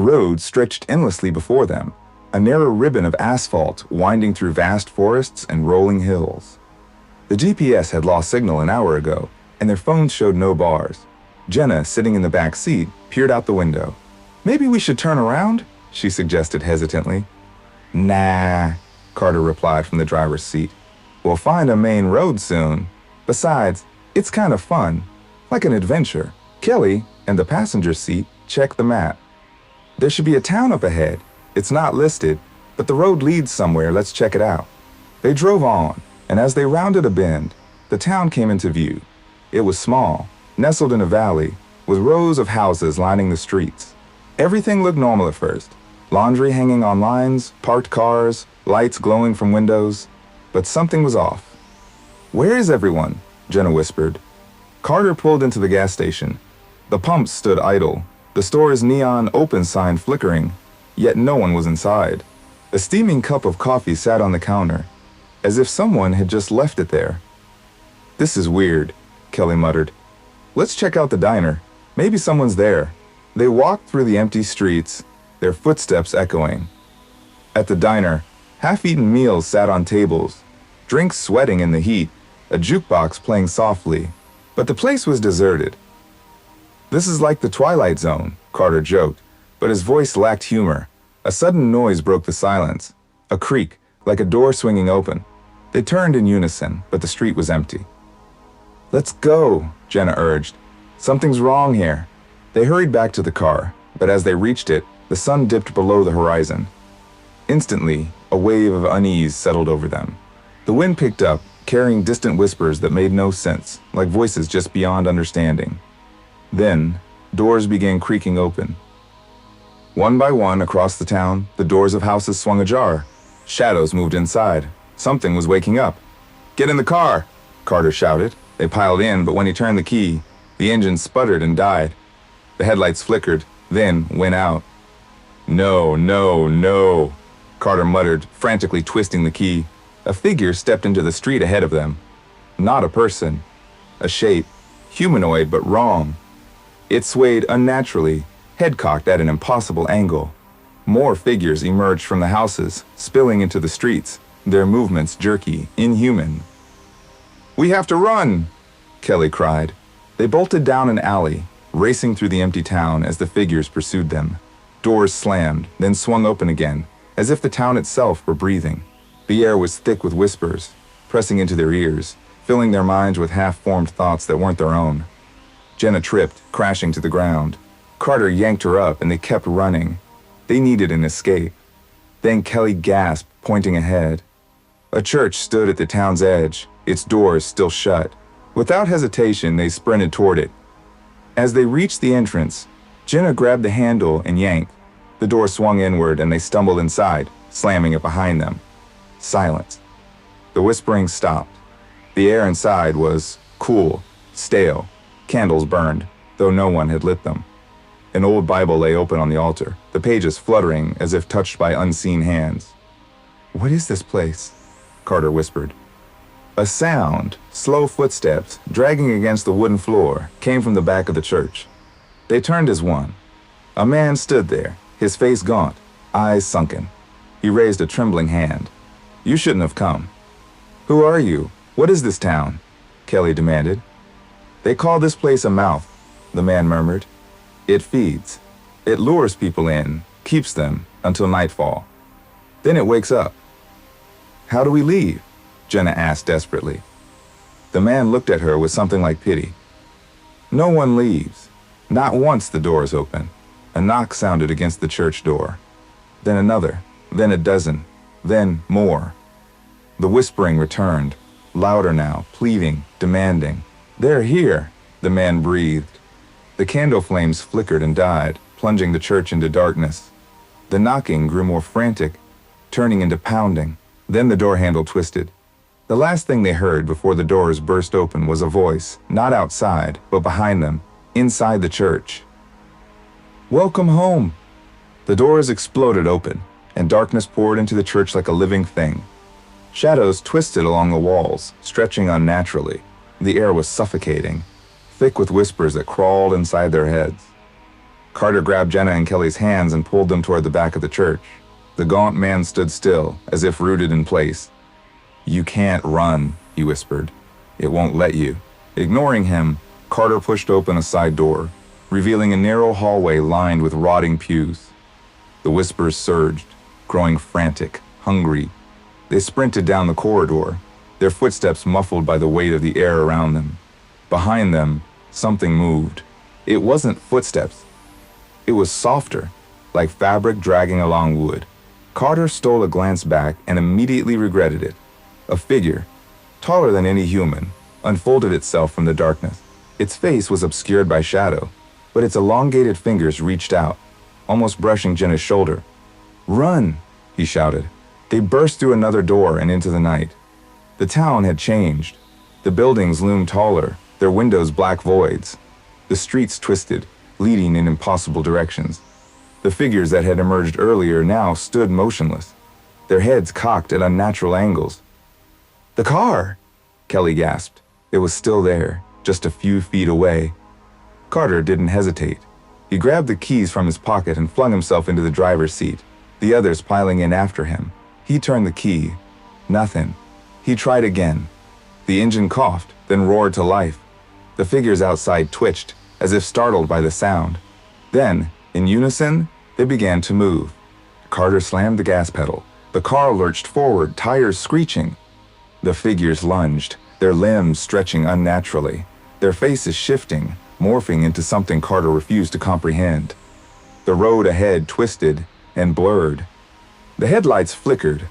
road stretched endlessly before them, a narrow ribbon of asphalt winding through vast forests and rolling hills. The GPS had lost signal an hour ago, and their phones showed no bars. Jenna, sitting in the back seat, peered out the window. "Maybe we should turn around?" she suggested hesitantly. "Nah," Carter replied from the driver's seat. "We'll find a main road soon. Besides, it's kind of fun, like an adventure." Kelly, in the passenger seat, checked the map. "There should be a town up ahead. It's not listed, but the road leads somewhere. Let's check it out." They drove on, and as they rounded a bend, the town came into view. It was small, nestled in a valley, with rows of houses lining the streets. Everything looked normal at first. Laundry hanging on lines, parked cars, lights glowing from windows. But something was off. "Where is everyone?" Jenna whispered. Carter pulled into the gas station. The pumps stood idle, the store's neon open sign flickering, yet no one was inside. A steaming cup of coffee sat on the counter, as if someone had just left it there. "This is weird," Kelly muttered. "Let's check out the diner. Maybe someone's there." They walked through the empty streets, their footsteps echoing. At the diner, half-eaten meals sat on tables, drinks sweating in the heat, a jukebox playing softly, but the place was deserted. "This is like the Twilight Zone," Carter joked, but his voice lacked humor. A sudden noise broke the silence, a creak, like a door swinging open. They turned in unison, but the street was empty. "Let's go," Jenna urged. "Something's wrong here." They hurried back to the car, but as they reached it, the sun dipped below the horizon. Instantly, a wave of unease settled over them. The wind picked up, carrying distant whispers that made no sense, like voices just beyond understanding. Then, doors began creaking open. One by one across the town, the doors of houses swung ajar. Shadows moved inside. Something was waking up. "Get in the car!" Carter shouted. They piled in, but when he turned the key, the engine sputtered and died. The headlights flickered, then went out. "No, no, no," Carter muttered, frantically twisting the key. A figure stepped into the street ahead of them. Not a person. A shape, humanoid but wrong. It swayed unnaturally, head cocked at an impossible angle. More figures emerged from the houses, spilling into the streets, their movements jerky, inhuman. "We have to run!" Kelly cried. They bolted down an alley, racing through the empty town as the figures pursued them. Doors slammed, then swung open again, as if the town itself were breathing. The air was thick with whispers, pressing into their ears, filling their minds with half-formed thoughts that weren't their own. Jenna tripped, crashing to the ground. Carter yanked her up, and they kept running. They needed an escape. Then Kelly gasped, pointing ahead. A church stood at the town's edge, its doors still shut. Without hesitation, they sprinted toward it. As they reached the entrance, Jenna grabbed the handle and yanked. The door swung inward, and they stumbled inside, slamming it behind them. Silence. The whispering stopped. The air inside was cool, stale. Candles burned, though no one had lit them. An old Bible lay open on the altar, the pages fluttering as if touched by unseen hands. "What is this place?" Carter whispered. A sound, slow footsteps, dragging against the wooden floor, came from the back of the church. They turned as one. A man stood there, his face gaunt, eyes sunken. He raised a trembling hand. "You shouldn't have come." "Who are you? What is this town?" Kelly demanded. "They call this place a mouth," the man murmured. "It feeds. It lures people in, keeps them until nightfall. Then it wakes up." "How do we leave?" Jenna asked desperately. The man looked at her with something like pity. "No one leaves. Not once the doors open." A knock sounded against the church door. Then another, then a dozen, then more. The whispering returned, louder now, pleading, demanding. "They're here," the man breathed. The candle flames flickered and died, plunging the church into darkness. The knocking grew more frantic, turning into pounding. Then the door handle twisted. The last thing they heard before the doors burst open was a voice, not outside, but behind them, inside the church. "Welcome home." The doors exploded open, and darkness poured into the church like a living thing. Shadows twisted along the walls, stretching unnaturally. The air was suffocating, thick with whispers that crawled inside their heads. Carter grabbed Jenna and Kelly's hands and pulled them toward the back of the church. The gaunt man stood still, as if rooted in place. "You can't run," he whispered. "It won't let you." Ignoring him, Carter pushed open a side door, revealing a narrow hallway lined with rotting pews. The whispers surged, growing frantic, hungry. They sprinted down the corridor, their footsteps muffled by the weight of the air around them. Behind them, something moved. It wasn't footsteps. It was softer, like fabric dragging along wood. Carter stole a glance back and immediately regretted it. A figure, taller than any human, unfolded itself from the darkness. Its face was obscured by shadow, but its elongated fingers reached out, almost brushing Jenna's shoulder. "Run!" he shouted. They burst through another door and into the night. The town had changed. The buildings loomed taller, their windows black voids. The streets twisted, leading in impossible directions. The figures that had emerged earlier now stood motionless, their heads cocked at unnatural angles. "The car!" Kelly gasped. It was still there, just a few feet away. Carter didn't hesitate. He grabbed the keys from his pocket and flung himself into the driver's seat, the others piling in after him. He turned the key. Nothing. He tried again. The engine coughed, then roared to life. The figures outside twitched, as if startled by the sound. Then, in unison, they began to move. Carter slammed the gas pedal. The car lurched forward, tires screeching. The figures lunged, their limbs stretching unnaturally, their faces shifting, morphing into something Carter refused to comprehend. The road ahead twisted and blurred. The headlights flickered.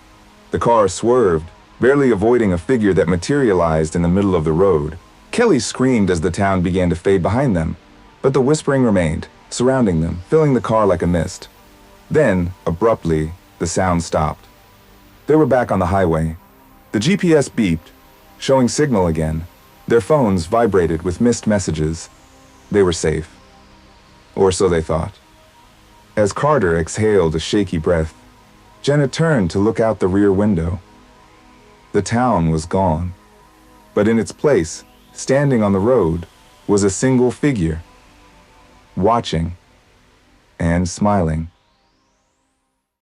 The car swerved, barely avoiding a figure that materialized in the middle of the road. Kelly screamed as the town began to fade behind them, but the whispering remained, surrounding them, filling the car like a mist. Then, abruptly, the sound stopped. They were back on the highway. The GPS beeped, showing signal again. Their phones vibrated with missed messages. They were safe. Or so they thought. As Carter exhaled a shaky breath, Jenna turned to look out the rear window. The town was gone, but in its place, standing on the road, was a single figure, watching and smiling.